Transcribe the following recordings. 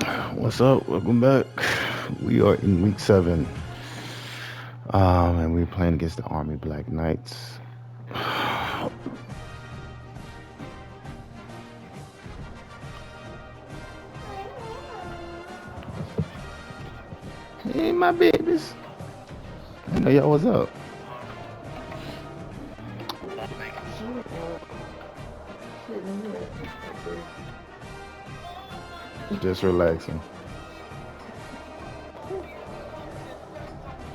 What's up? Welcome back. We are in week 7. And we're playing against the Army Black Knights. Hey, my babies. I know y'all was up. Just relaxing.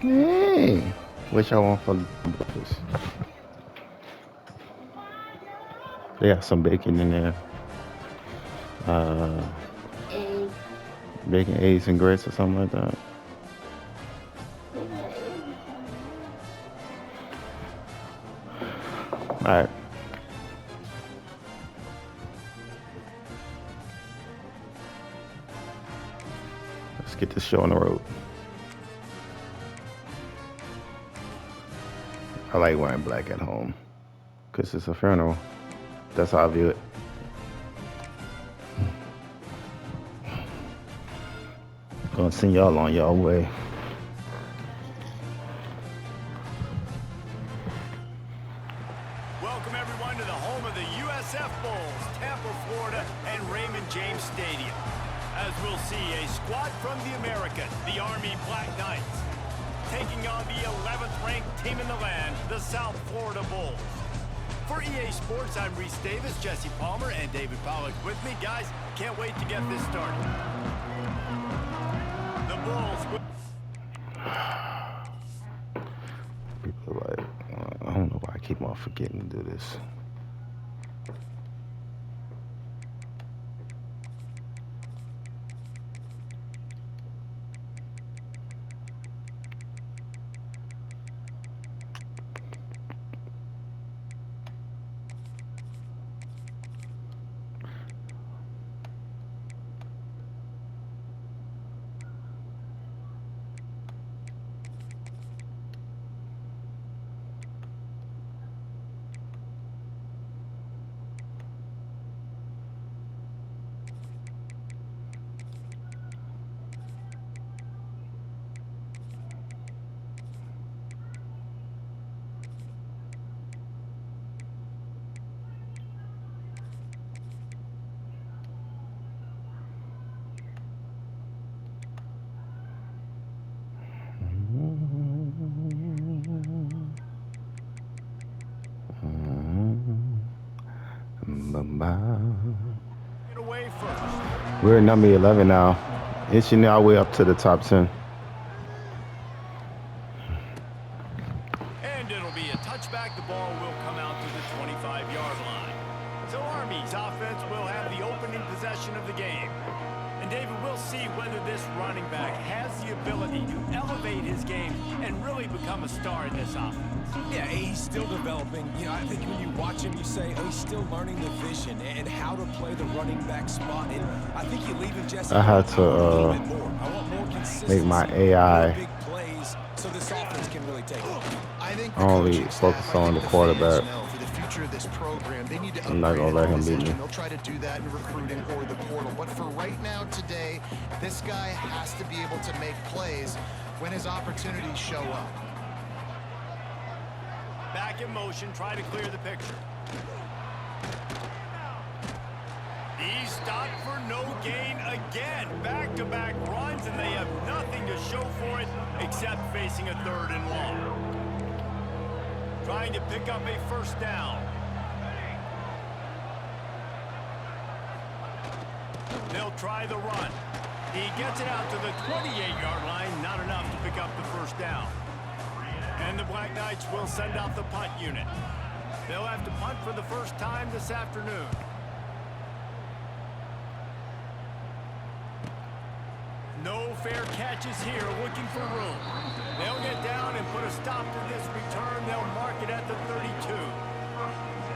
Hey, what y'all want for breakfast? They got some bacon in there. Uh, Bacon, eggs, and grits or something like that. All right. Let's get this show on the road. I like wearing black at home because it's a funeral. That's how I view it. Gonna send y'all on y'all way. Welcome everyone to the home of the USF Bulls, Tampa, Florida, and Raymond James Stadium. As we'll see, a squad from the American, the Army Black Knights, taking on the 11th ranked team in the land, the South Florida Bulls. For EA Sports, I'm Reese Davis, Jesse Palmer, and David Pollack with me. Guys, can't wait to get this started. The Bulls will... People are like, I don't know why I keep on forgetting to do this. We're at number 11 now, inching our way up to the top 10. And it'll be a touchback. The ball will come out to the 25-yard line. So Army's offense will have the opening possession of the game. And David, we'll see whether this running back has the ability to elevate his game and really become a star in this offense. Yeah, he's still developing. You know, I think when you watch him, you say, oh, he's still learning the vision and how to play the running back spot. And I think you leave him just I had to make my AI big plays so this offense can really take it. I think only focus on the quarterback. for the future of this program, they need to I'm not gonna let him beat me. They'll try to do that in recruiting or the portal. But for right now, today, this guy has to be able to make plays when his opportunities show up. Back in motion, try to clear the picture. He's stopped for no gain again. Back-to-back runs, and they have nothing to show for it except facing a 3rd and long. Trying to pick up a first down. They'll try the run. He gets it out to the 28-yard line, not enough to pick up the first down. And the Black Knights will send out the punt unit. They'll have to punt for the first time this afternoon. No fair catches here, looking for room. They'll get down and put a stop to this return. They'll mark it at the 32.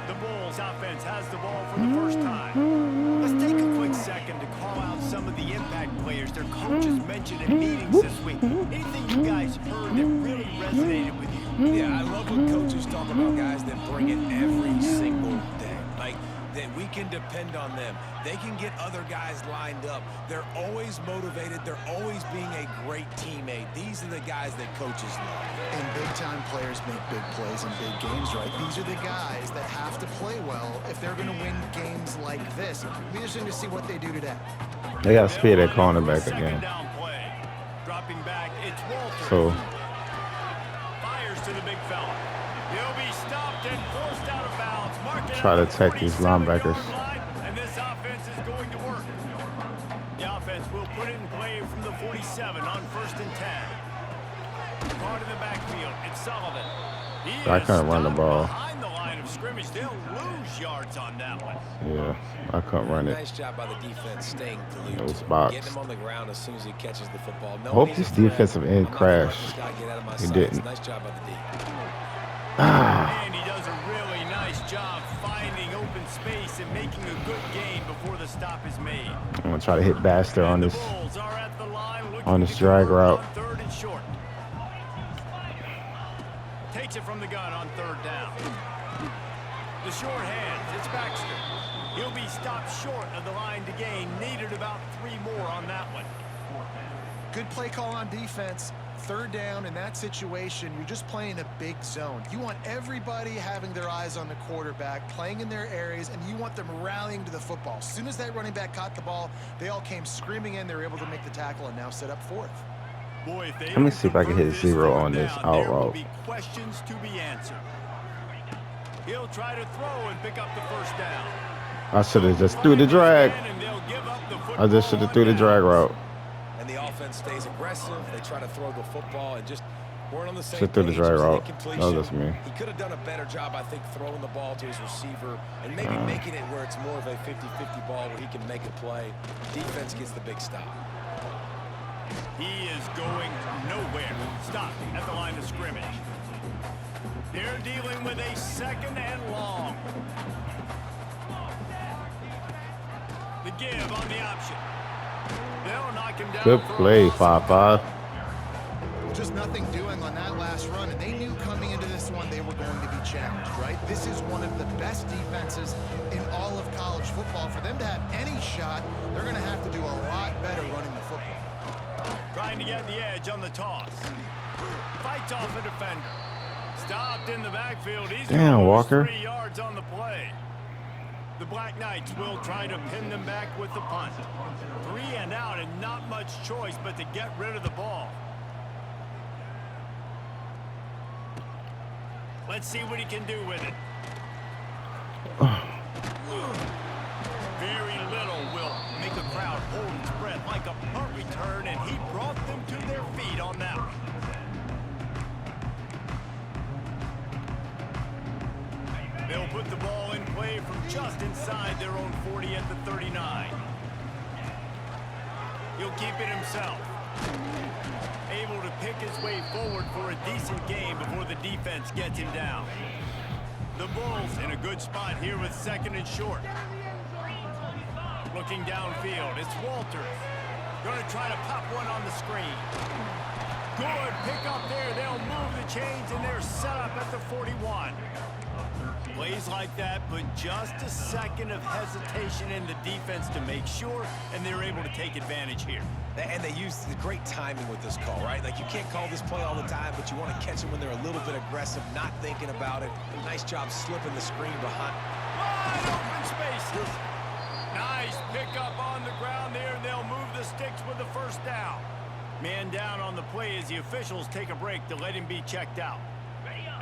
The Bulls offense has the ball for the first time. Let's take a quick second to call out some of the impact players their coaches mentioned in meetings this week. Anything you guys heard that really resonated with you? Yeah, I love when coaches talk about guys that bring it every single day. Like, that we can depend on them. They can get other guys lined up. They're always motivated. They're always being a great teammate. These are the guys that coaches love. And big-time players make big plays in big games, right? These are the guys that have to play well if they're going to win games like this. It'll be interesting to see what they do today. They got to speed that cornerback again. Dropping back, it's Walter. So Fires to the big fella. He'll be stopped and forced out of bounds. Try to attack these linebackers. And this offense is going to work. The offense will put it in play from the 47 on 1st and 10. Caught in the backfield. It's Sullivan. I couldn't run the ball. Behind the line of scrimmage, they'll lose yards on that one. Yeah, I couldn't run it. Nice job by the defense staying glued. Those spots. Getting him on the ground as soon as he catches the football. No, Hope this defensive end crashed. He didn't. Nice job by the D. And he does a really nice job finding open space and making a good gain before the stop is made. I'm gonna try to hit Baxter on The this Bulls are at the line on this drag route. on 3rd and short. Takes it from the gun on 3rd down. The short hands, it's Baxter. He'll be stopped short of the line to gain. Needed about 3 more on that one. Good play call on defense. 3rd down in that situation, you're just playing a big zone. You want everybody having their eyes on the quarterback, playing in their areas, and you want them rallying to the football. As soon as that running back caught the ball, they all came screaming in. They were able to make the tackle and now set up 4th. Boy, if they Let me see if I can hit convert 0 4th on this down, out there will route. be questions to be answered. He'll try to throw and pick up the 1st down. I should have just threw the drag. And they'll give up the I just should have threw the drag route. And the offense stays aggressive. They try to throw the football and just weren't on the same Should throw the page. drag It was an route. incompletion. That was just me. He could have done a better job, I think, throwing the ball to his receiver and maybe making it where it's more of a 50-50 ball where he can make a play. Defense gets the big stop. He is going nowhere. Stop at the line of scrimmage. They're dealing with a 2nd and long. The give on the option. They'll knock him down. Good for a play, loss. 5-5. Just nothing doing on that last run, and they knew coming into this one they were going to be challenged, right? This is one of the best defenses in all of college football. For them to have any shot, they're going to have to do a lot better running the football. Trying to get the edge on the toss. Fights off a defender. Stopped in the backfield. He's Damn, gonna lose Walker. 3 yards on the play. The Black Knights will try to pin them back with the punt. 3 and out and not much choice but to get rid of the ball. Let's see what he can do with it. Very little will make a crowd hold its breath like a punt return, and he brought them to their feet on that one. They'll put the ball in play from just inside their own 40 at the 39. He'll keep it himself. Able to pick his way forward for a decent game before the defense gets him down. The Bulls in a good spot here with 2nd and short. Looking downfield, it's Walters. Going to try to pop one on the screen. Good pick up there. They'll move the chains, and they're set up at the 41. Plays like that, but just a second of hesitation in the defense to make sure, and they're able to take advantage here. And they use the great timing with this call, right? Like, you can't call this play all the time, but you want to catch them when they're a little bit aggressive, not thinking about it. Nice job slipping the screen behind. Wide open spaces. Nice pickup on the ground there, and they'll move the sticks with the 1st down. Man down on the play as the officials take a break to let him be checked out.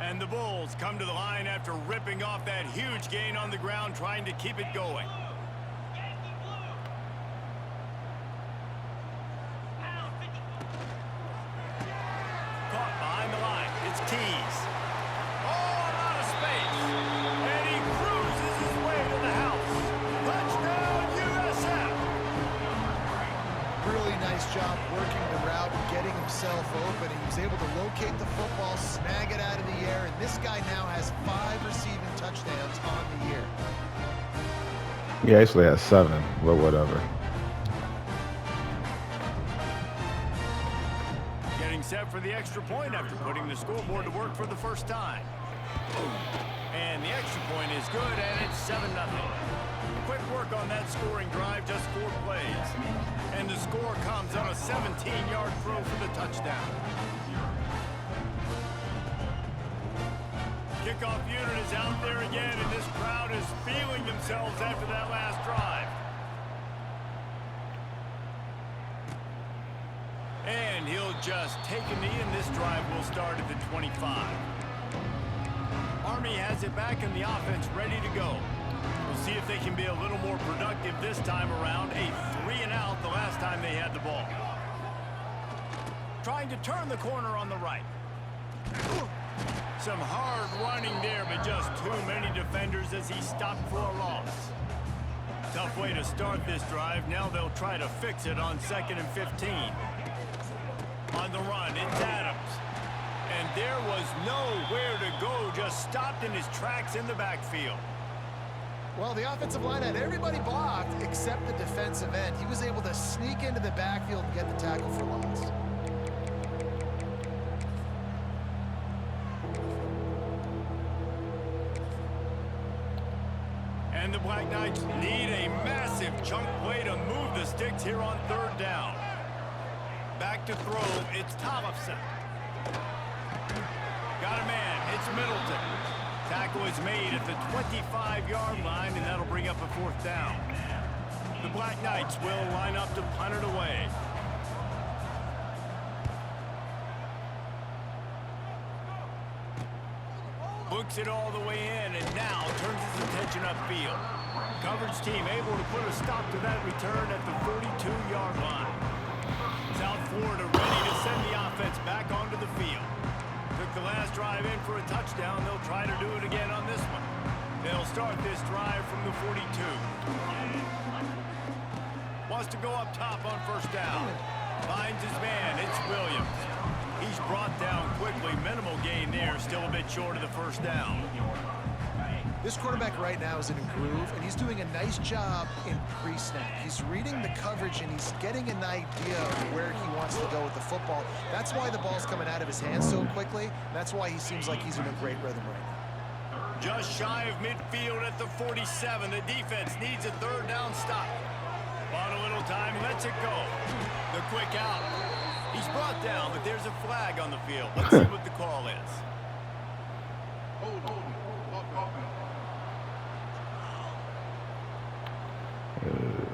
And the Bulls come to the line after ripping off that huge gain on the ground, trying to keep it going. Caught behind the line. It's Tees. Oh, a lot of space. And he cruises his way to the house. Touchdown, USF. Really nice job working the route and getting himself open. He was able to locate the football, snag it out of the air, and this guy now has 5 receiving touchdowns on the year. He actually has 7, but whatever. Getting set for the extra point after putting the scoreboard to work for the 1st time. And the extra point is good, and it's 7-0. Quick work on that scoring drive, just 4 plays. And the score comes on a 17-yard throw for the touchdown. Kickoff unit is out there again, and this crowd is feeling themselves after that last drive. And he'll just take a knee, and this drive will start at the 25. Army has it back, and the offense ready to go. We'll see if they can be a little more productive this time around. A 3-and-out the last time they had the ball. Trying to turn the corner on the right. Some hard running there, but just too many defenders as he stopped for a loss. Tough way to start this drive. Now they'll try to fix it on 2nd and 15. On the run, it's Adams. And there was nowhere to go, just stopped in his tracks in the backfield. Well, the offensive line had everybody blocked except the defensive end. He was able to sneak into the backfield and get the tackle for loss. And the Black Knights need a massive chunk play to move the sticks here on 3rd down. Back to throw, it's Tollefson. Got a man, it's Middleton. Tackle is made at the 25-yard line, and that'll bring up a 4th down. The Black Knights will line up to punt it away. Books it all the way in, and now turns his attention upfield. Coverage team able to put a stop to that return at the 42-yard line. South Florida ready to send the offense back onto the field. Took the last drive in for a touchdown. They'll try to do it again on this one. They'll start this drive from the 42. Wants to go up top on 1st down. Finds his man. It's Williams. He's brought down quickly. Minimal gain there. Still a bit short of the 1st down. This quarterback right now is in a groove, and he's doing a nice job in pre-snap. He's reading the coverage, and he's getting an idea of where he wants to go with the football. That's why the ball's coming out of his hands so quickly. That's why he seems like he's in a great rhythm right now. Just shy of midfield at the 47. The defense needs a 3rd down stop. On a little time, lets it go. The quick out. He's brought down, but there's a flag on the field. Let's see what the call is.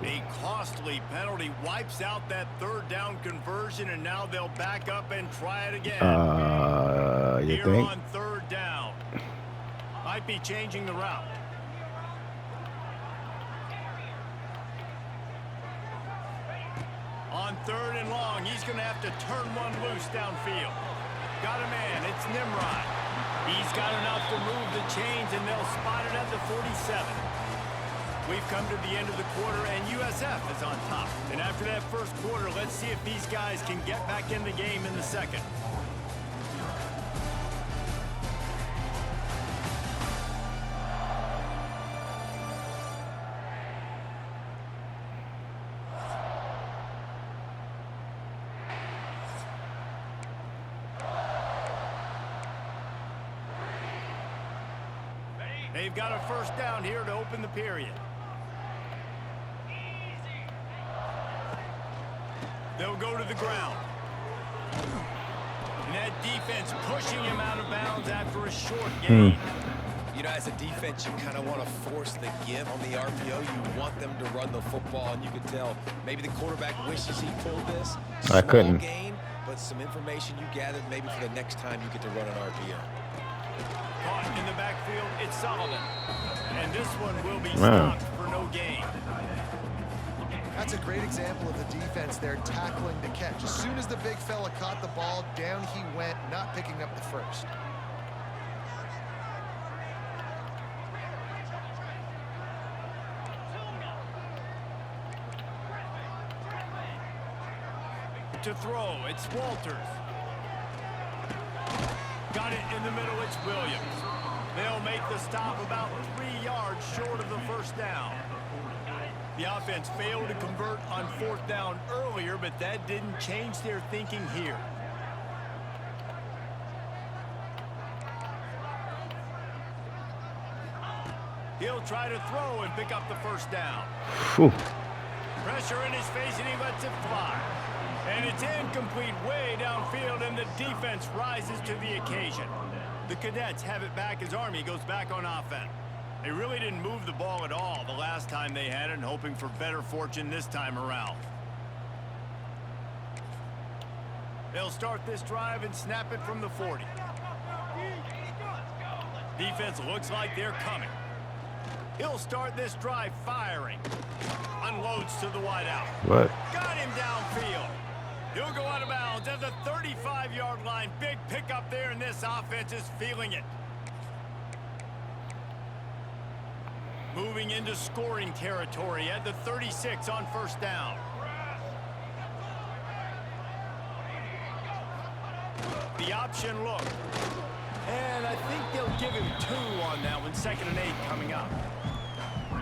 A costly penalty wipes out that 3rd down conversion, and now they'll back up and try it again. You Here think? on 3rd down. Might be changing the route. On 3rd and long, he's going to have to turn one loose downfield. Got a man, it's Nimrod. He's got enough to move the chains, and they'll spot it at the 47. We've come to the end of the quarter, and USF is on top. And after that 1st quarter, let's see if these guys can get back in the game in the 2nd. They've got a 1st down here to open the period. They'll go to the ground. And that defense pushing him out of bounds after a short gain. You know, as a defense, you kind of want to force the give on the RPO. You want them to run the football, and you could tell maybe the quarterback wishes he pulled this. I couldn't. Gain, but some information you gathered maybe for the next time you get to run an RPO. Caught in the backfield, it's Solomon. And this one will be stopped for no gain. That's a great example of the defense there tackling the catch. As soon as the big fella caught the ball, down he went, not picking up the 1st. To throw, it's Walters. Got it in the middle, it's Williams. They'll make the stop about 3 yards short of the 1st down. The offense failed to convert on 4th down earlier, but that didn't change their thinking here. He'll try to throw and pick up the first down. Whew. Pressure in his face, and he lets it fly. And it's incomplete way downfield, and the defense rises to the occasion. The Cadets have it back as Army goes back on offense. They really didn't move the ball at all the last time they had it, and hoping for better fortune this time around. They'll start this drive and snap it from the 40. Defense looks like they're coming. He'll start this drive firing. Unloads to the wideout. What? Got him downfield. He'll go out of bounds at the 35-yard line. Big pickup there, and this offense is feeling it. Moving into scoring territory at the 36 on first down. The option look. And I think they'll give him 2 on that one. 2nd and 8 coming up.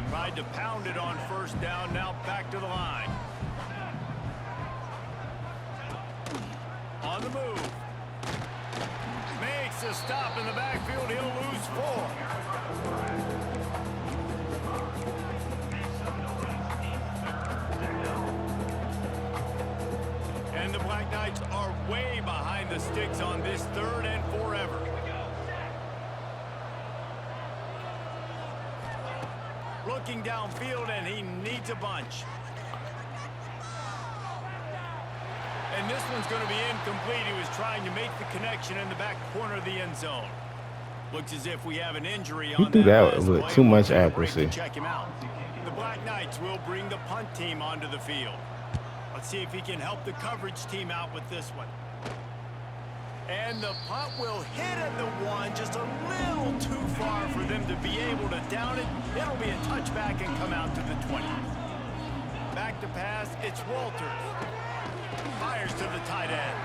Tried to pound it on first down. Now back to the line. On the move. Makes a stop in the backfield. He'll lose 4. And the Black Knights are way behind the sticks on this 3rd and forever. Looking downfield, and he needs a bunch. And this one's going to be incomplete. He was trying to make the connection in the back corner of the end zone. Looks as if we have an injury on that with too much accuracy. Check him out. The Black Knights will bring the punt team onto the field. Let's see if he can help the coverage team out with this one. And the punt will hit at the 1, just a little too far for them to be able to down it. It'll be a touchback and come out to the 20. Back to pass, it's Walters. Fires to the tight end.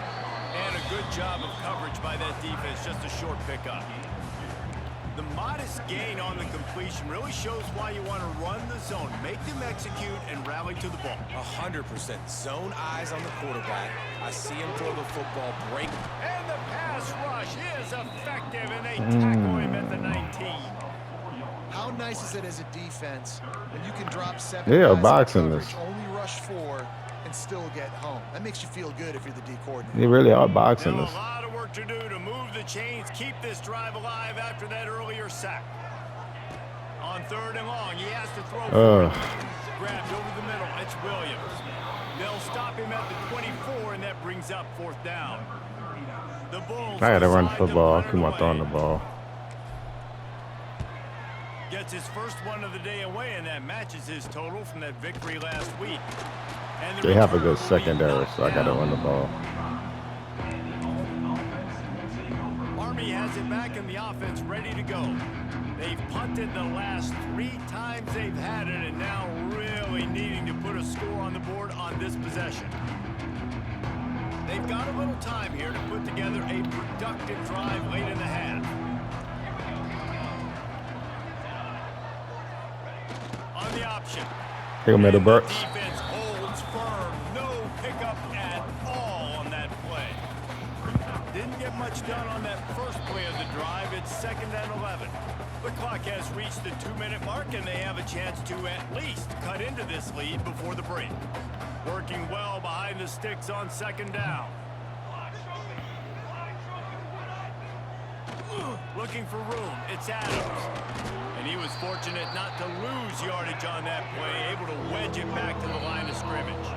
And a good job of coverage by that defense, just a short pickup. The modest gain on the completion really shows why you want to run the zone. Make them execute and rally to the ball. 100%. Zone eyes on the quarterback. I see him throw the football, break. And the pass rush is effective, and they tackle him at the 19. How nice is it as a defense when you can drop 7 They are guys in boxing coverage, this. only rush 4, and still get home? That makes you feel good if you're the D coordinator. They really are boxing Still this. a lot of work to do to move the chains, keep this drive alive after that earlier sack. On 3rd and long, he has to throw. Grabbed over the middle. It's Williams. They'll stop him at the 24, and that brings up 4th down. The Bulls I gotta run decide to football. punt it Keep on throwing the away. ball. Gets his first one of the day away, and that matches his total from that victory last week. And the They have a return good will be secondary, knocked so I gotta down. run the ball. Army has it back in the offense, ready to go. They've punted the last 3 times they've had it, and now really needing to put a score on the board on this possession. They've got a little time here to put together a productive drive late in the half. On the option. Take him at the And Burks. defense holds firm. No pickup at all on that play. Didn't get much done on that first play of the drive. It's 2nd and 11. The clock has reached the 2-minute mark, and they have a chance to at least cut into this lead before the break. Working well behind the sticks on 2nd down. Looking for room. It's Adams. And he was fortunate not to lose yardage on that play, able to wedge it back to the line of scrimmage.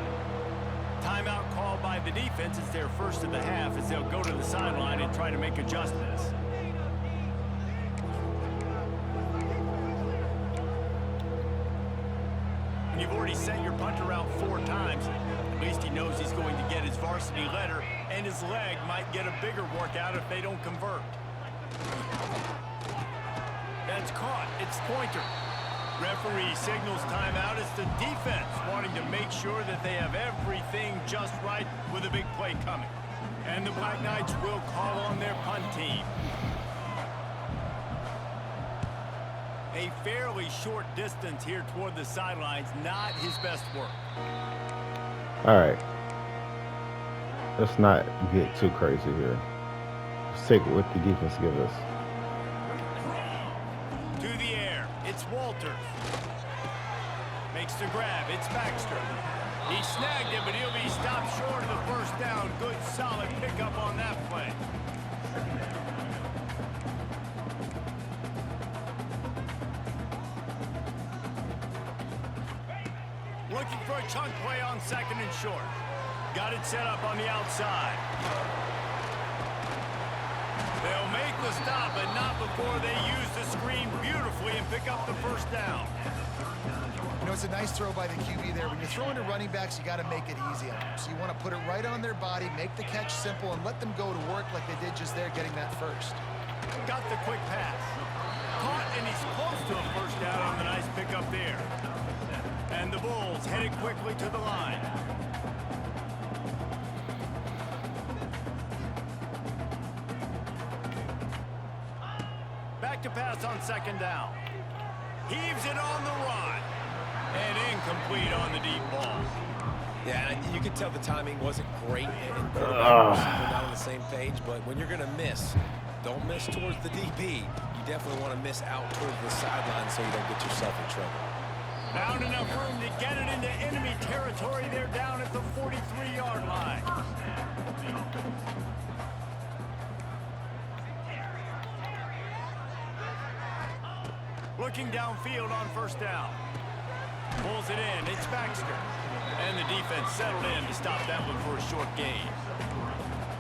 Timeout called by the defense. It's their first of the half as they'll go to the sideline and try to make adjustments. When you've already sent your punter out 4 times, at least he knows he's going to get his varsity letter, and his leg might get a bigger workout if they don't convert. That's caught. It's Pointer. Referee signals timeout. It's the defense wanting to make sure that they have everything just right with a big play coming. And the Black Knights will call on their punt team. A fairly short distance here toward the sidelines, not his best work. All right. Let's not get too crazy here. Let's take what the defense gives us. To the air. It's Walters. Makes the grab. It's Baxter. He snagged it, but he'll be stopped short of the first down. Good, solid pickup on that play. Looking for a chunk play on 2nd and short. Got it set up on the outside. They'll make the stop, but not before they use the screen beautifully and pick up the first down. You know, it's a nice throw by the QB there. When you're throwing to running backs, you got to make it easy on them. So you want to put it right on their body, make the catch simple, and let them go to work like they did just there, getting that first. Got the quick pass. Caught, and he's close to a first down on the nice pickup there. And the Bulls headed quickly to the line. Back to pass on 2nd down. Heaves it on the run. And incomplete on the deep ball. Yeah, and you can tell the timing wasn't great, and quarterback were not on the same page, but when you're going to miss, don't miss towards the DB. You definitely want to miss out towards the sideline so you don't get yourself in trouble. Found enough room to get it into enemy territory. They're down at the 43-yard line. Looking downfield on 1st down. Pulls it in. It's Baxter. And the defense settled in to stop that one for a short gain.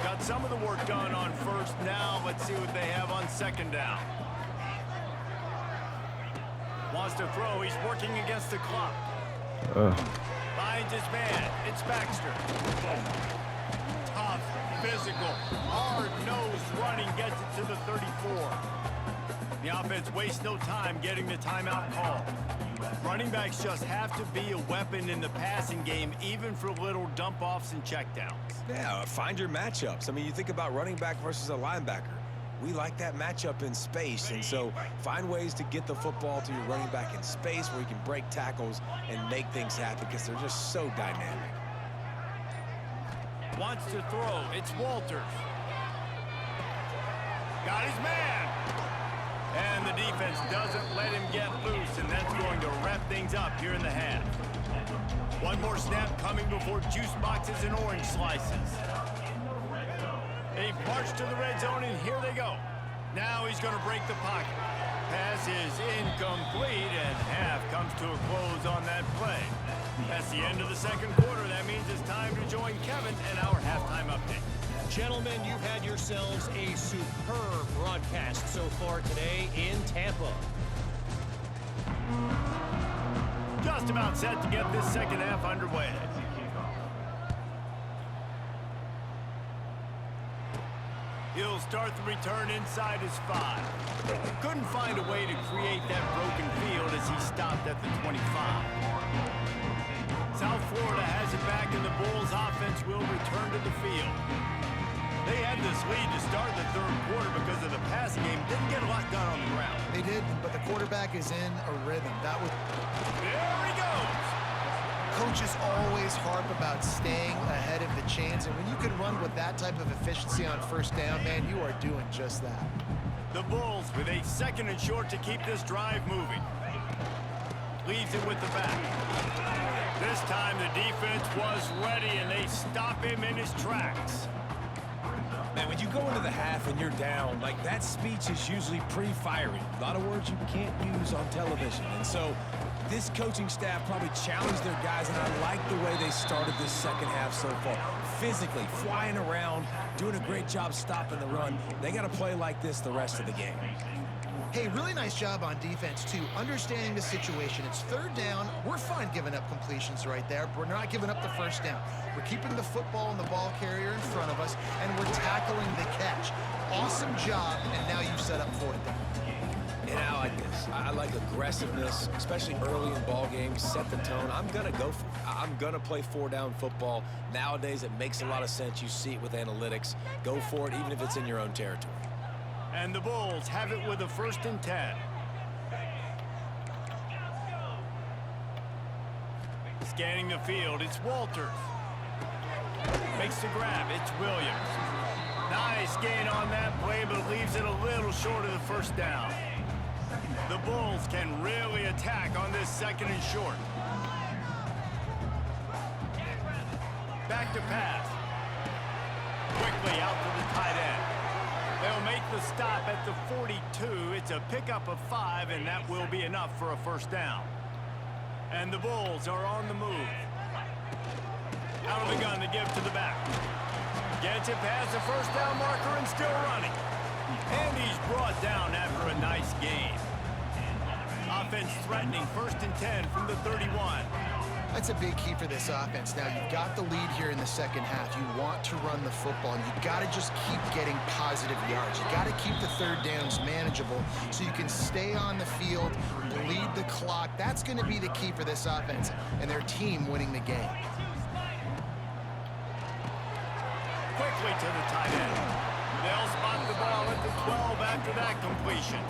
Got some of the work done on 1st. Now let's see what they have on 2nd down. Wants to throw. He's working against the clock. Finds his man. It's Baxter. Tough, physical, hard-nosed running gets it to the 34. The offense wastes no time getting the timeout call. Running backs just have to be a weapon in the passing game, even for little dump-offs and checkdowns. Yeah, find your matchups. I mean, you think about running back versus a linebacker. We like that matchup in space, and so find ways to get the football to your running back in space where you can break tackles and make things happen because they're just so dynamic. Wants to throw. It's Walters. Got his man. And the defense doesn't let him get loose, and that's going to wrap things up here in the half. One more snap coming before juice boxes and orange slices. They've marched to the red zone, and here they go. Now he's going to break the pocket. Pass is incomplete, and half comes to a close on that play. That's the end of the 2nd quarter. That means it's time to join Kevin and our halftime update. Gentlemen, you've had yourselves a superb broadcast so far today in Tampa. Just about set to get this 2nd half underway. He'll start the return inside his 5. Couldn't find a way to create that broken field as he stopped at the 25. South Florida has it back, and the Bulls offense will return to the field. They had this lead to start the 3rd quarter because of the passing game. Didn't get a lot done on the ground. They did, but the quarterback is in a rhythm. That was... There he goes. Coaches always harp about staying ahead of the chains, and when you can run with that type of efficiency on 1st down, man, you are doing just that. The Bulls with a 2nd and short to keep this drive moving. Leaves it with the back. This time the defense was ready, and they stop him in his tracks. Man, when you go into the half and you're down, like that speech is usually pretty fiery. A lot of words you can't use on television. And so this coaching staff probably challenged their guys, and I like the way they started this 2nd half so far. Physically, flying around, doing a great job stopping the run. They got to play like this the rest of the game. Hey, really nice job on defense, too. Understanding the situation. It's 3rd down. We're fine giving up completions right there, but we're not giving up the 1st down. We're keeping the football and the ball carrier in front of us, and we're tackling the catch. Awesome job, and now you've set up 4th down. And I like this. I like aggressiveness, especially early in ball games. Set the tone. I'm going to go for it. I'm going to play 4-down football. Nowadays, it makes a lot of sense. You see it with analytics. Go for it, even if it's in your own territory. And the Bulls have it with a 1st and 10. Scanning the field, it's Walters. Makes the grab, it's Williams. Nice gain on that play, but leaves it a little short of the 1st down. The Bulls can really attack on this 2nd and short. Back to pass. Quickly out to the tight end. They'll make the stop at the 42. It's a pickup of 5, and that will be enough for a 1st down. And the Bulls are on the move. Out of the gun to give to the back. Gets it past the 1st down marker and still running. And he's brought down after a nice gain. Offense threatening 1st and 10 from the 31. That's a big key for this offense. Now, you've got the lead here in the 2nd half. You want to run the football, and you've got to just keep getting positive yards. You've got to keep the 3rd downs manageable so you can stay on the field, bleed the clock. That's going to be the key for this offense and their team winning the game. Quickly to the tight end. They'll spot the ball at the 12 after that completion.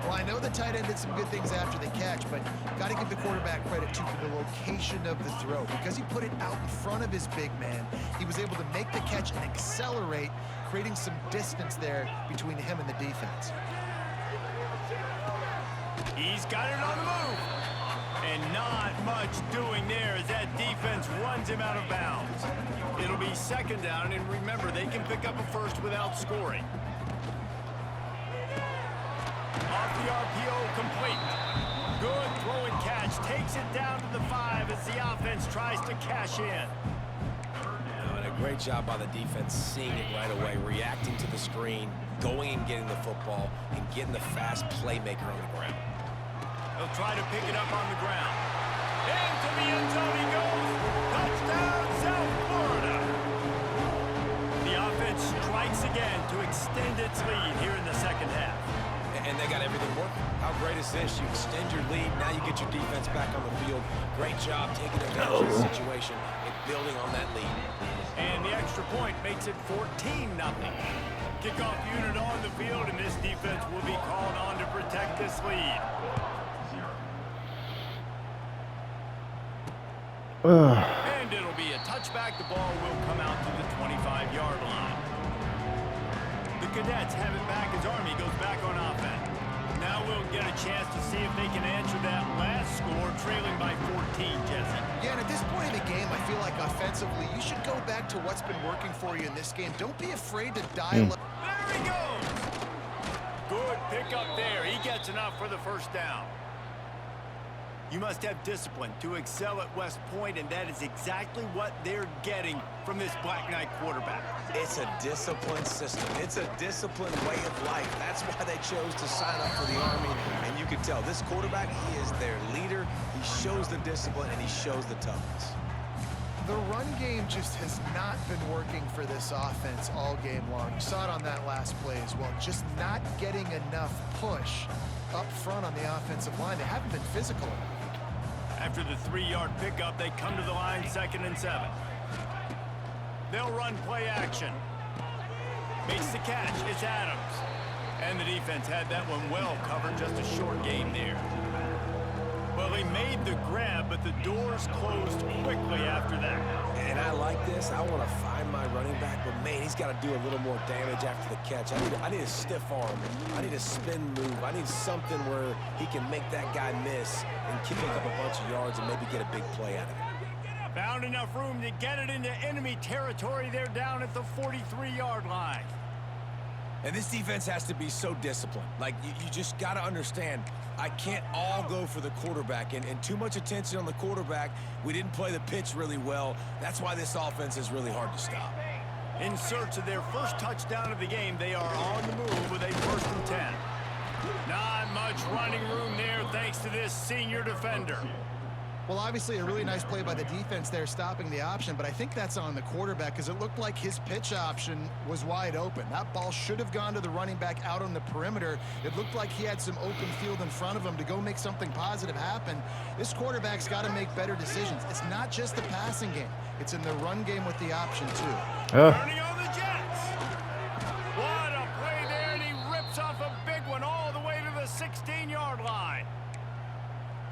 Well, I know the tight end did some good things after the catch, but got to give the quarterback credit, too, for the location of the throw. Because he put it out in front of his big man, he was able to make the catch and accelerate, creating some distance there between him and the defense. He's got it on the move. And not much doing there as that defense runs him out of bounds. It'll be 2nd down, and remember, they can pick up a 1st without scoring. Off the RPO, complete. Good throw and catch. Takes it down to the 5 as the offense tries to cash in. And a great job by the defense seeing it right away, reacting to the screen, going and getting the football, and getting the fast playmaker on the ground. They'll try to pick it up on the ground. Into the end zone he goes. Touchdown, South Florida. The offense strikes again to extend its lead here in the 2nd half. And they got everything working. How great is this? You extend your lead. Now you get your defense back on the field. Great job taking advantage of the situation and building on that lead. And the extra point makes it 14-0. Kickoff unit on the field, and this defense will be called on to protect this lead. And it'll be a touchback. The ball will come out to the 25-yard line. The Cadets have it back as Army goes back on offense. Now we'll get a chance to see if they can answer that last score, trailing by 14, Jesse. Yeah, and at this point in the game, I feel like offensively, you should go back to what's been working for you in this game. Don't be afraid to dial up. There he goes! Good pickup there. He gets enough for the 1st down. You must have discipline to excel at West Point, and that is exactly what they're getting from this Black Knight quarterback. It's a disciplined system. It's a disciplined way of life. That's why they chose to sign up for the Army. And you can tell this quarterback, he is their leader. He shows the discipline, and he shows the toughness. The run game just has not been working for this offense all game long. You saw it on that last play as well. Just not getting enough push up front on the offensive line. They haven't been physical enough. After the 3-yard pickup, they come to the line 2nd and 7. They'll run play action. Makes the catch. It's Adams. And the defense had that one well covered. Just a short game there. Well, he made the grab, but the doors closed quickly after that. And I like this. I want to find my running back, but man, he's got to do a little more damage after the catch. I need a stiff arm. I need a spin move. I need something where he can make that guy miss and pick up a bunch of yards and maybe get a big play out of it. Found enough room to get it into enemy territory. They're down at the 43-yard line. And this defense has to be so disciplined. Like, you just got to understand, I can't all go for the quarterback. And too much attention on the quarterback. We didn't play the pitch really well. That's why this offense is really hard to stop. In search of their first touchdown of the game, they are on the move with a 1st and 10. Not much running room there thanks to this senior defender. Well, obviously a really nice play by the defense there stopping the option, but I think that's on the quarterback because it looked like his pitch option was wide open. That ball should have gone to the running back out on the perimeter. It looked like he had some open field in front of him to go make something positive happen. This quarterback's got to make better decisions. It's not just the passing game. It's in the run game with the option, too. Turning on the Jets. What a play there, and he rips off a big one all the way to the 16-yard line.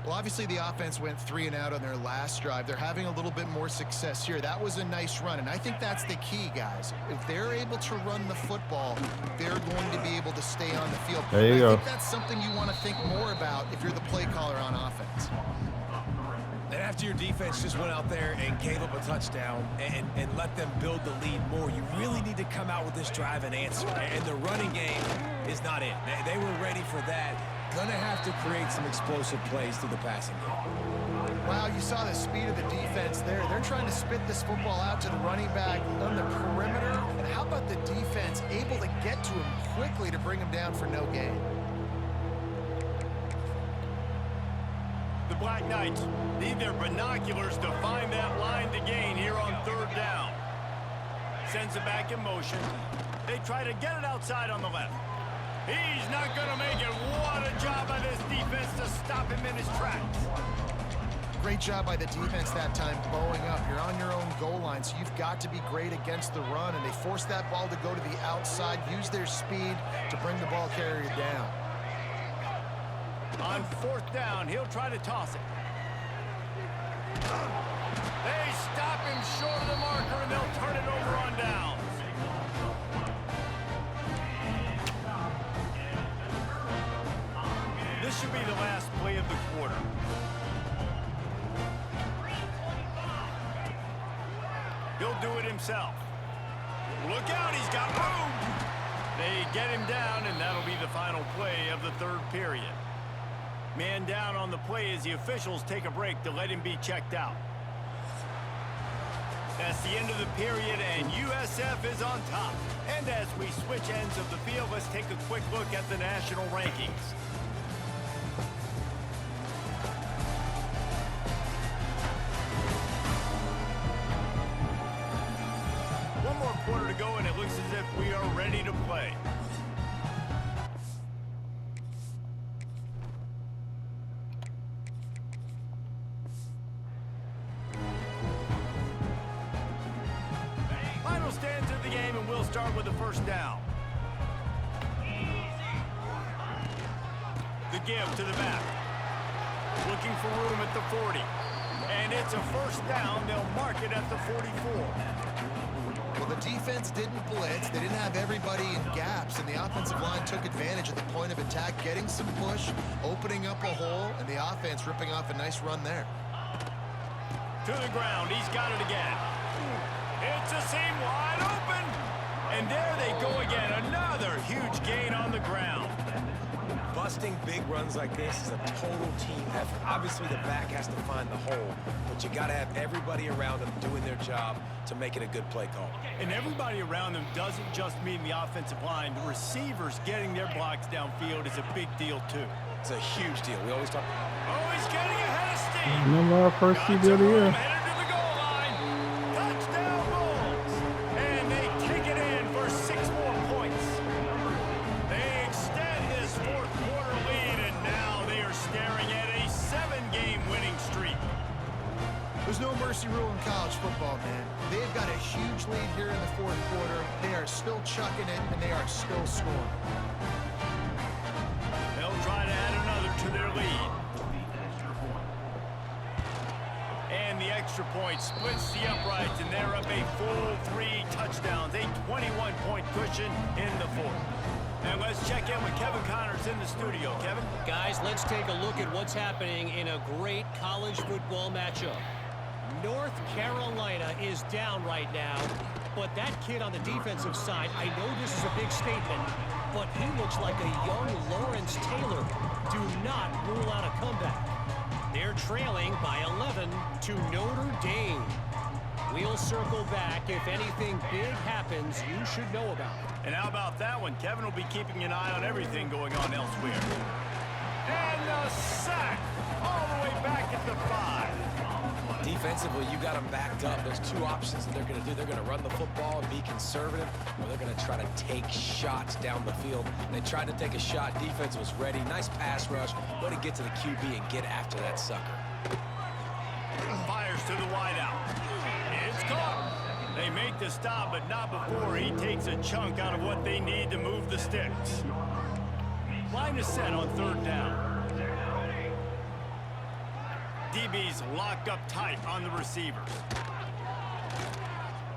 Well, Obviously, the offense went 3 and out on their last drive. They're having a little bit more success here. That was a nice run, and I think that's the key, guys. If they're able to run the football, they're going to be able to stay on the field. There you go. I think that's something you want to think more about if you're the play caller on offense. And after your defense just went out there and gave up a touchdown and let them build the lead more, you really need to come out with this drive and answer. And the running game is not it. They were ready for that. Gonna have to create some explosive plays through the passing game. Wow, you saw the speed of the defense there. They're trying to spit this football out to the running back on the perimeter. And how about the defense able to get to him quickly to bring him down for no gain? The Black Knights need their binoculars to find that line to gain here on 3rd down. Sends it back in motion. They try to get it outside on the left. He's not going to make it. What a job by this defense to stop him in his tracks. Great job by the defense that time, bowing up. You're on your own goal line, so you've got to be great against the run, and they force that ball to go to the outside, use their speed to bring the ball carrier down. On 4th down, he'll try to toss it. They stop him short of the marker, and they'll turn it over on downs. This should be the last play of the quarter. He'll do it himself. Look out, he's got room. They get him down, and that'll be the final play of the 3rd period. Man down on the play as the officials take a break to let him be checked out. That's the end of the period, and USF is on top. And as we switch ends of the field, let's take a quick look at the national rankings. One more quarter to go, and it looks as if we are ready to play. Final stands of the game, and we'll start with the 1st down. The give to the back. Looking for room at the 40. And it's a 1st down. They'll mark it at the 44. Well, the defense didn't blitz. They didn't have everybody in gaps, and the offensive line took advantage of the point of attack, getting some push, opening up a hole, and the offense ripping off a nice run there. To the ground. He's got it again. It's a seam wide open. And there they go again. Another huge gain on the ground. Busting big runs like this is a total team effort. Obviously, the back has to find the hole, but you got to have everybody around them doing their job to make it a good play call. And everybody around them doesn't just mean the offensive line. The receivers getting their blocks downfield is a big deal, too. It's a huge deal. We always talk. Oh, he's getting ahead of steam. Remember our first Got QB of some the room, year. headed to the goal line. Touchdown Bulls. And they take it in for 6 more points. They extend this 4th quarter lead, and now they are staring at a 7-game winning streak. There's no mercy rule in college football, man. They've got a huge lead here in the 4th quarter. They are still chucking it, and they are still scoring. They'll try to add another to their lead. And the extra point splits the uprights, and they're up a full 3 touchdowns, a 21-point cushion in the 4th. And let's check in with Kevin Connors in the studio. Kevin? Guys, let's take a look at what's happening in a great college football matchup. North Carolina is down right now, but that kid on the defensive side, I know this is a big statement, but he looks like a young Lawrence Taylor. Do not rule out a comeback. They're trailing by 11 to Notre Dame. We'll circle back. If anything big happens, you should know about it. And how about that one? Kevin will be keeping an eye on everything going on elsewhere. And the sack all the way back at the 5. Defensively, you got them backed up. There's 2 options that they're going to do. They're going to run the football and be conservative, or they're going to try to take shots down the field. They tried to take a shot. Defense was ready. Nice pass rush. Way to get to the QB and get after that sucker. Fires to the wideout. It's caught. They make the stop, but not before he takes a chunk out of what they need to move the sticks. Line is set on 3rd down. DB's locked up tight on the receivers.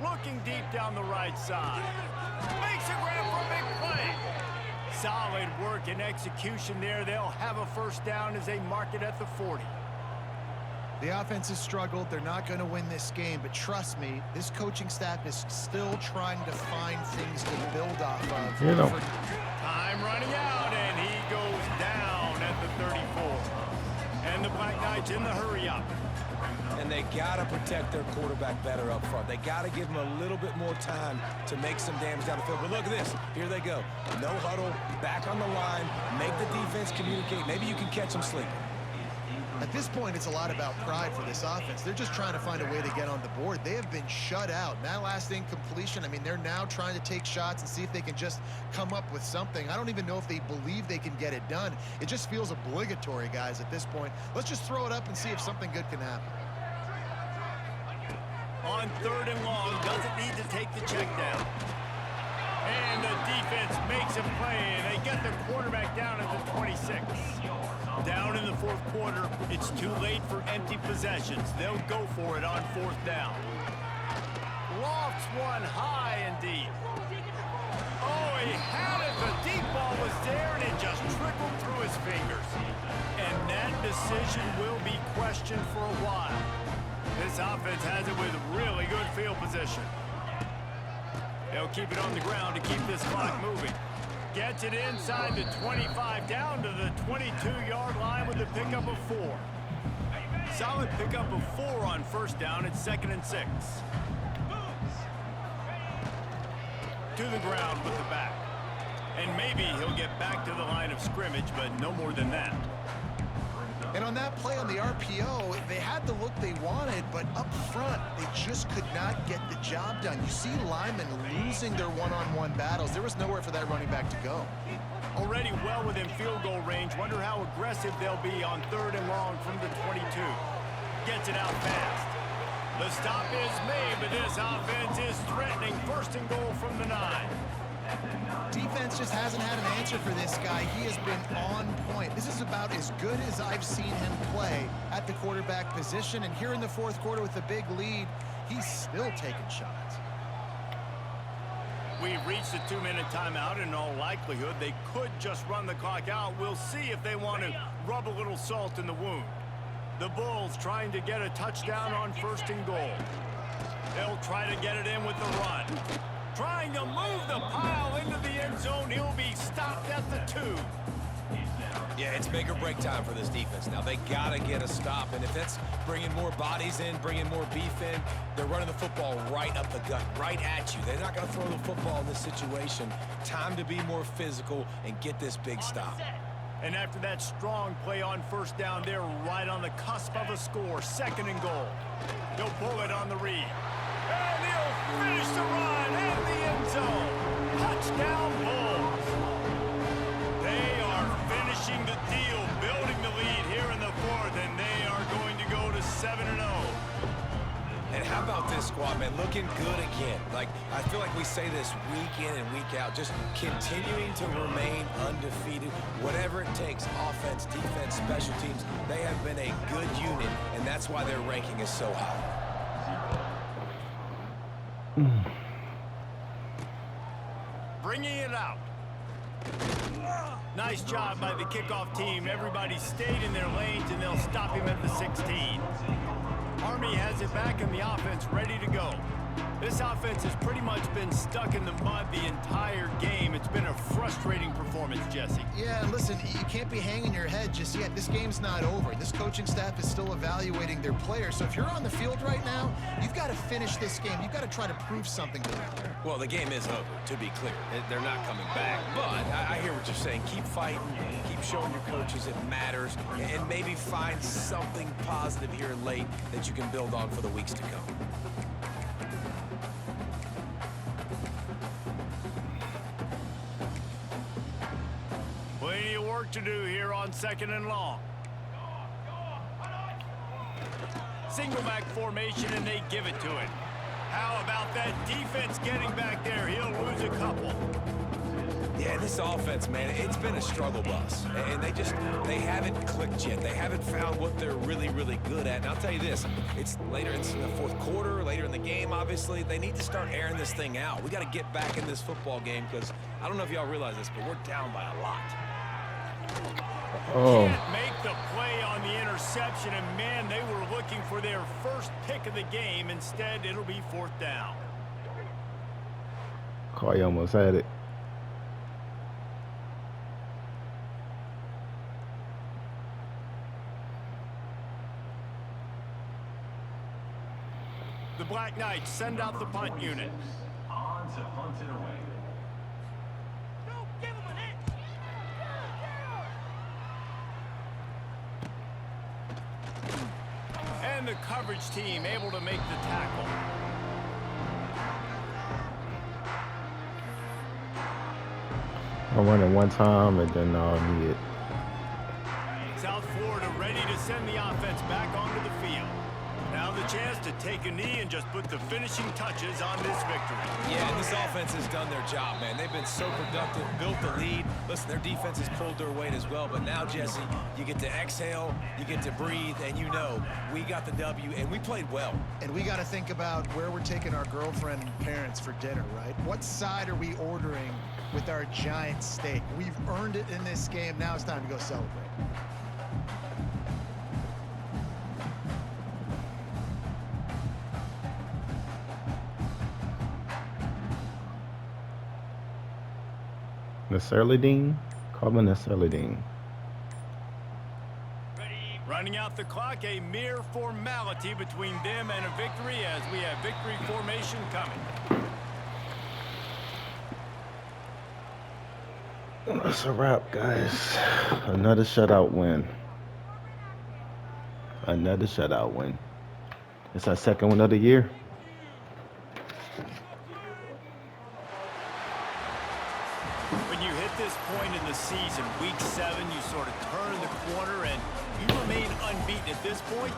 Looking deep down the right side. Makes a grab for a big play. Solid work and execution there. They'll have a first down as they mark it at the 40. The offense has struggled. They're not going to win this game, but trust me, this coaching staff is still trying to find things to build off of. You know. Time running out, and he goes down at the 34. And the Black Knights in the hurry up. And they got to protect their quarterback better up front. They got to give him a little bit more time to make some damage down the field. But look at this. Here they go. No huddle, back on the line, make the defense communicate. Maybe you can catch them sleeping. At this point, it's a lot about pride for this offense. They're just trying to find a way to get on the board. They have been shut out. And that last incompletion, I mean, they're now trying to take shots and see if they can just come up with something. I don't even know if they believe they can get it done. It just feels obligatory, guys, at this point. Let's just throw it up and see if something good can happen. On 3rd and long, doesn't need to take the check down. And the defense makes a play, and they get the quarterback down at the 26. Down in the 4th quarter, it's too late for empty possessions. They'll go for it on 4th down. Lofts one high and deep. Oh, he had it. The deep ball was there, and it just trickled through his fingers. And that decision will be questioned for a while. This offense has it with really good field position. They'll keep it on the ground to keep this clock moving. Gets it inside the 25, down to the 22-yard line with a pickup of 4. Solid pickup of 4 on 1st down. It's 2nd and 6. To the ground with the back. And maybe he'll get back to the line of scrimmage, but no more than that. And on that play on the RPO, they had the look they wanted, but up front, they just could not get the job done. You see linemen losing their one-on-one battles. There was nowhere for that running back to go. Already well within field goal range. Wonder how aggressive they'll be on 3rd and long from the 22. Gets it out fast. The stop is made, but this offense is threatening 1st and goal from the 9. Defense just hasn't had an answer for this guy. He has been on point. This is about as good as I've seen him play at the quarterback position. And here in the 4th quarter with a big lead, he's still taking shots. We've reached the 2-minute timeout. In all likelihood, they could just run the clock out. We'll see if they want to rub a little salt in the wound. The Bulls trying to get a touchdown on 1st and goal. They'll try to get it in with the run. Trying to move the pile into the end zone. He'll be stopped at the 2. Yeah, it's make or break time for this defense. Now, they got to get a stop. And if that's bringing more bodies in, bringing more beef in, they're running the football right up the gut, right at you. They're not going to throw the football in this situation. Time to be more physical and get this big stop. And after that strong play on 1st down, they're right on the cusp of a score. 2nd and goal. They'll pull it on the read. And he'll finish the run in the end zone. Touchdown, Bulls. They are finishing the deal, building the lead here in the 4th, and they are going to go to 7-0. And how about this squad, man? Looking good again. Like, I feel like we say this week in and week out, just continuing to remain undefeated. Whatever it takes, offense, defense, special teams, they have been a good unit, and that's why their ranking is so high. Bringing it out. Nice job by the kickoff team. Everybody stayed in their lanes, and they'll stop him at the 16. Army has it back in the offense, ready to go. This offense has pretty much been stuck in the mud the entire game. It's been a frustrating performance, Jesse. Yeah, listen, you can't be hanging your head just yet. This game's not over. This coaching staff is still evaluating their players. So if you're on the field right now, you've got to finish this game. You've got to try to prove something to them. Well, the game is over, to be clear. They're not coming back. But I hear what you're saying. Keep fighting. Keep showing your coaches it matters. And maybe find something positive here late that you can build on for the weeks to come. Plenty of work to do here on 2nd and long. Single back formation, and they give it to it. How about that defense getting back there? He'll lose a couple. Yeah, this offense, man, it's been a struggle bus. And they haven't clicked yet. They haven't found what they're really, really good at. And I'll tell you this, it's later in the fourth quarter, later in the game, obviously. They need to start airing this thing out. We got to get back in this football game because I don't know if y'all realize this, but we're down by a lot. Oh. Can't make the play on the interception, and man, they were looking for their first pick of the game. Instead, it'll be fourth down. Carly almost had it. The Black Knights send out the punt unit. On to punt it away. Give him an hit. And the coverage team able to make the tackle. I run it one time and then need it. South Florida ready to send the offense back onto the field. Now the chance to take a knee and just put the finishing touches on this victory. Yeah, and this offense has done their job, man. They've been so productive, built the lead. Listen, their defense has pulled their weight as well. But now, Jesse, you get to exhale, you get to breathe, and you know we got the W, and we played well. And we got to think about where we're taking our girlfriend and parents for dinner, right? What side are we ordering with our giant steak? We've earned it in this game. Now it's time to go celebrate. Nasserladine? Nasserladine. Running out the clock, a mere formality between them and a victory as we have victory formation coming. That's a wrap, guys. Another shutout win. Another shutout win. It's our second one of the year. When you hit this point in the season, week 7, you sort of turn the corner and you remain unbeaten at this point.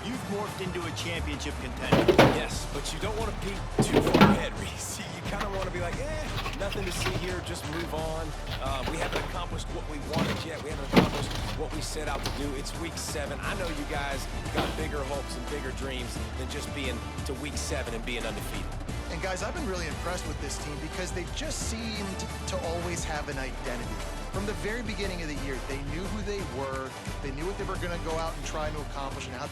You've morphed into a championship contender. Yes, but you don't want to peek too far ahead, Reese. You kind of want to be like, nothing to see here, just move on. We haven't accomplished what we wanted yet. We haven't accomplished what we set out to do. It's week 7. I know you guys got bigger hopes and bigger dreams than just being to week 7 and being undefeated. And guys, I've been really impressed with this team because they just seemed to always have an identity. From the very beginning of the year, they knew who they were. They knew what they were going to go out and try to accomplish and how.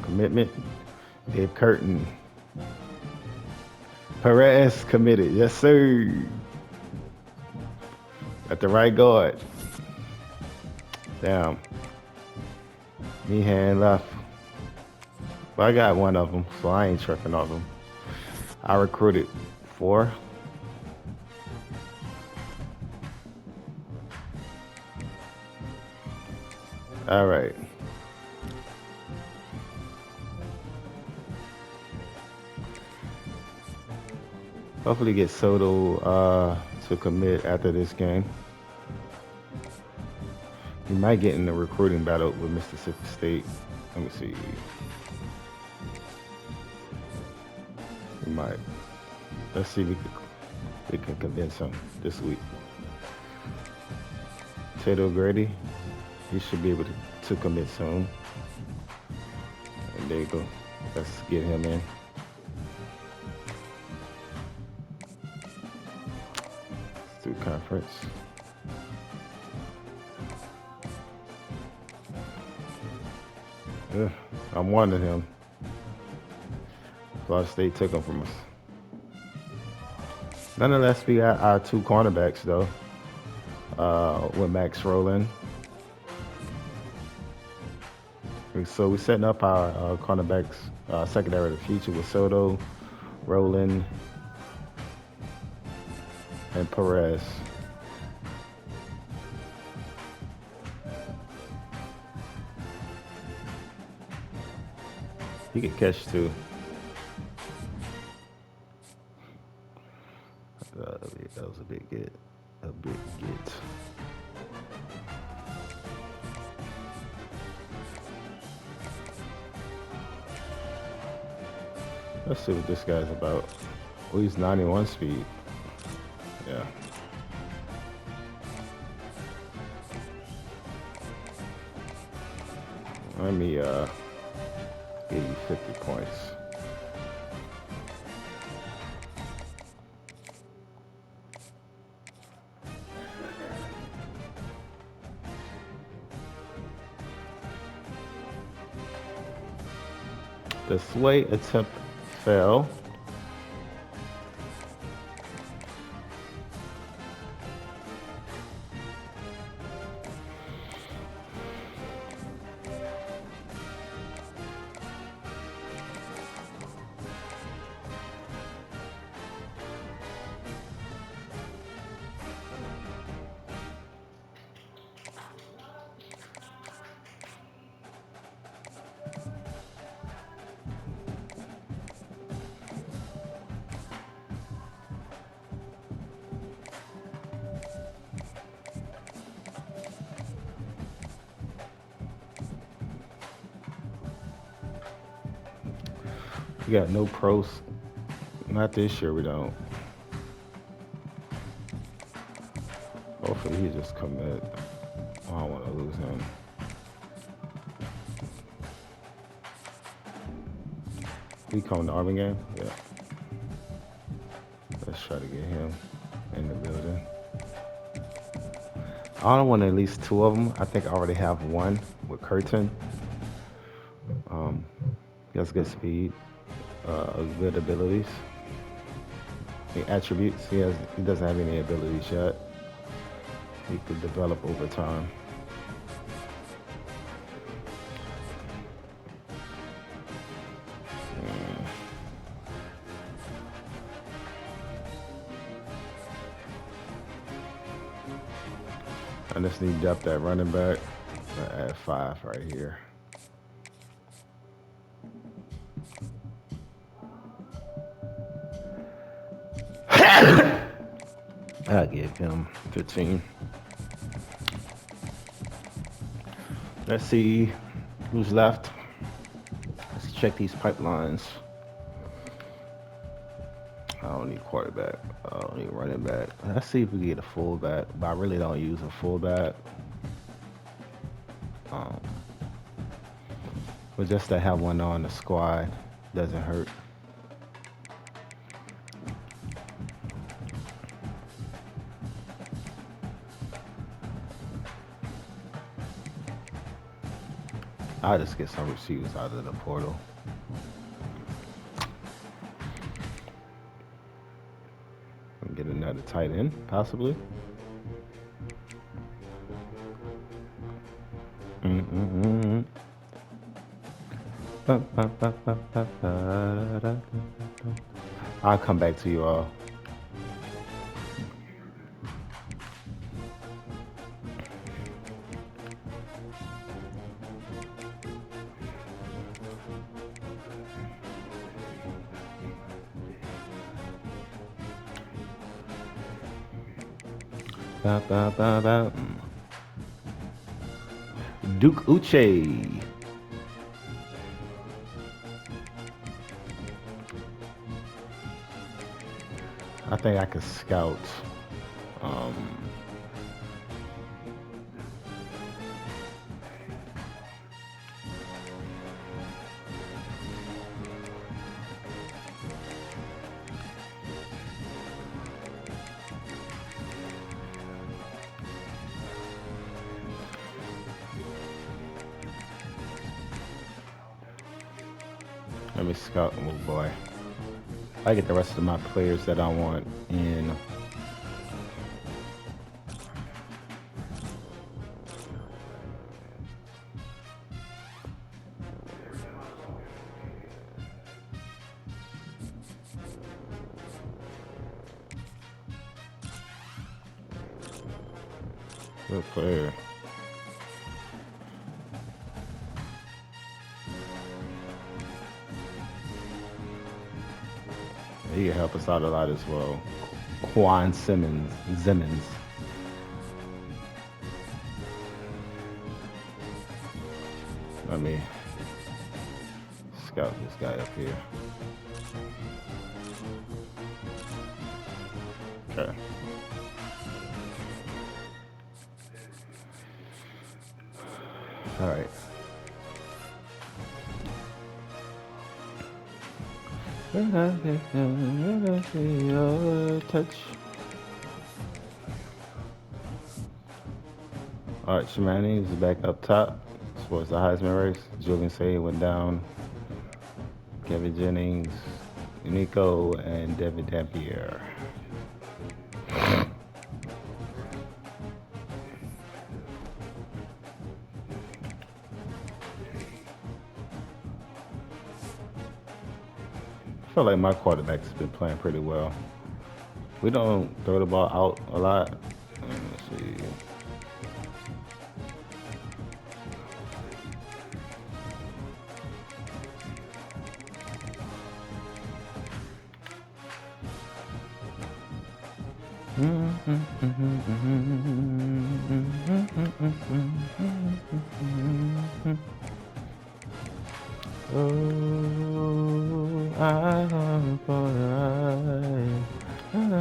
Commitment. Dave Curtin. Perez committed. Yes, sir. At the right guard. Damn. Knee hand left. But I got one of them, so I ain't tripping off them. I recruited 4. All right. Hopefully get Soto to commit after this game. He might get in the recruiting battle with Mississippi State. Let me see. He might. Let's see if we can convince him this week. Tato Grady, he should be able to commit soon. And there you go. Let's get him in. Through conference. Yeah, I'm wanting him. Florida State took him from us. Nonetheless, we got our 2 cornerbacks though. With Max Rowland. So we're setting up our cornerbacks secondary of the future with Soto, Rowland, and Perez. He could catch too. That was a big get. A big get. Let's see what this guy's about. Oh, he's 91 speed. Yeah. Let me give you 50 points. The sway attempt fell. We got no pros. Not this year, we don't. Hopefully he just commit. I don't want to lose him. He coming to Army game? Yeah. Let's try to get him in the building. I don't want at least 2 of them. I think I already have 1 with Curtin. He has good speed, good abilities. The attributes, he doesn't have any abilities yet. He could develop over time. I just need depth at running back. I add 5 right here. I'll give him 15. Let's see who's left. Let's check these pipelines. I don't need quarterback. I don't need running back. Let's see if we get a fullback, but I really don't use a fullback. But just to have one on the squad doesn't hurt. I'll just get some receivers out of the portal. And get another tight end, possibly. I'll come back to you all. Duke Uche. I think I could scout. Let me scout. Oh boy. I get the rest of my players that I want in. Good player. He can help us out a lot as well. Quan Simmons. Let me scout this guy up here. Okay. All right. Touch. All right, Shimani is back up top. This was the Heisman race. Julian Say went down. Kevin Jennings, Nico, and David Dampier. I feel like my quarterback's been playing pretty well. We don't throw the ball out a lot. Let's see. Oh, I long for the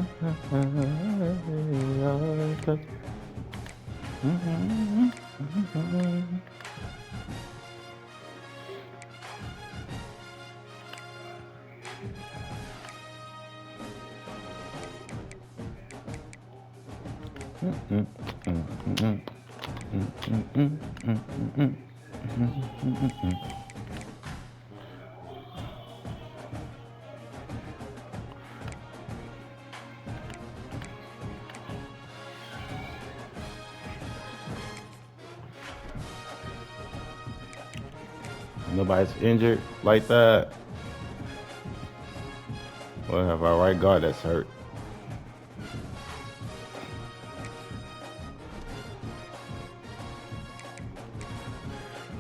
touch. Nobody's injured like that. We'll have our right guard that's hurt.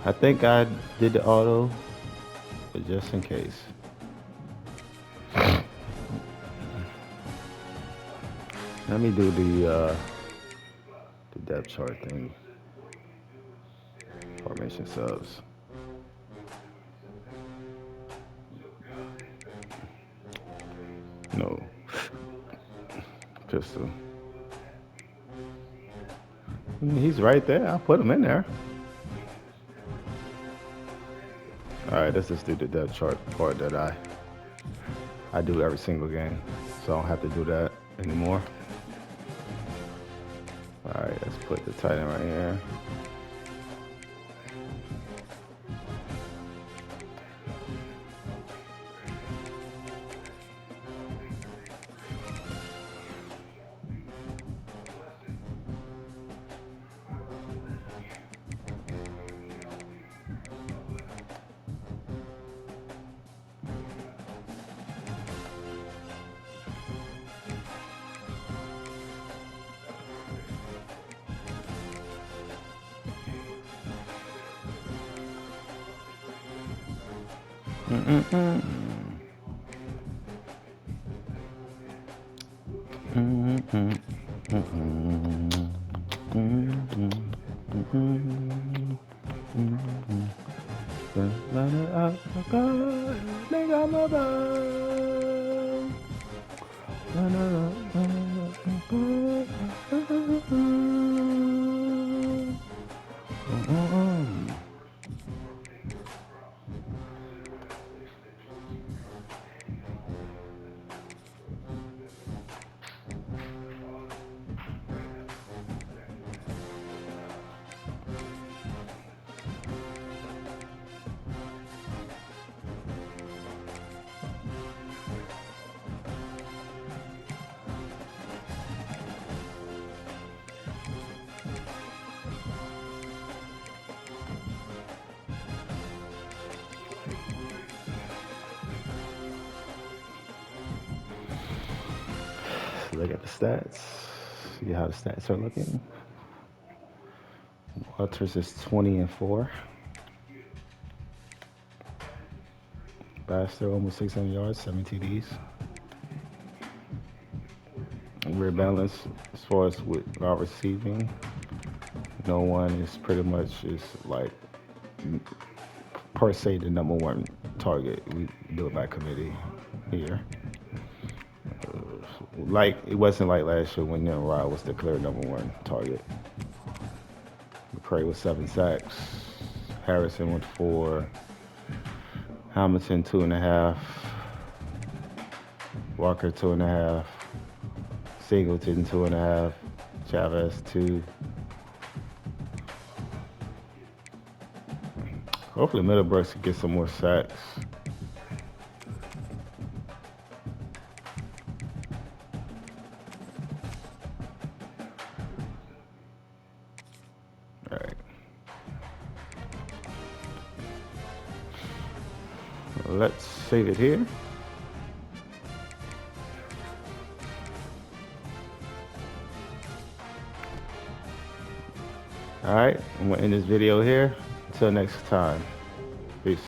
I think I did the auto, but just in case. Let me do the depth chart thing. Formation subs. No. Pistol. He's right there. I'll put him in there. All right, let's just do the depth chart part that I do every single game, so I don't have to do that anymore. All right, let's put the tight end right here. Look at the stats. See how the stats are looking. Walters is 20-4. Baxter almost 600 yards, 7 TDs. we're balanced as far as with our receiving. No one is pretty much is like per se the number one target. We do it by committee here. Like it wasn't like last year when Nimrod was declared number one target. McCray with 7 sacks. Harrison with 4. Hamilton 2.5. Walker 2.5. Singleton 2.5. Chavez 2. Hopefully Middlebrooks can get some more sacks. All right. Let's save it here. All right, I'm gonna end this video here. Until next time.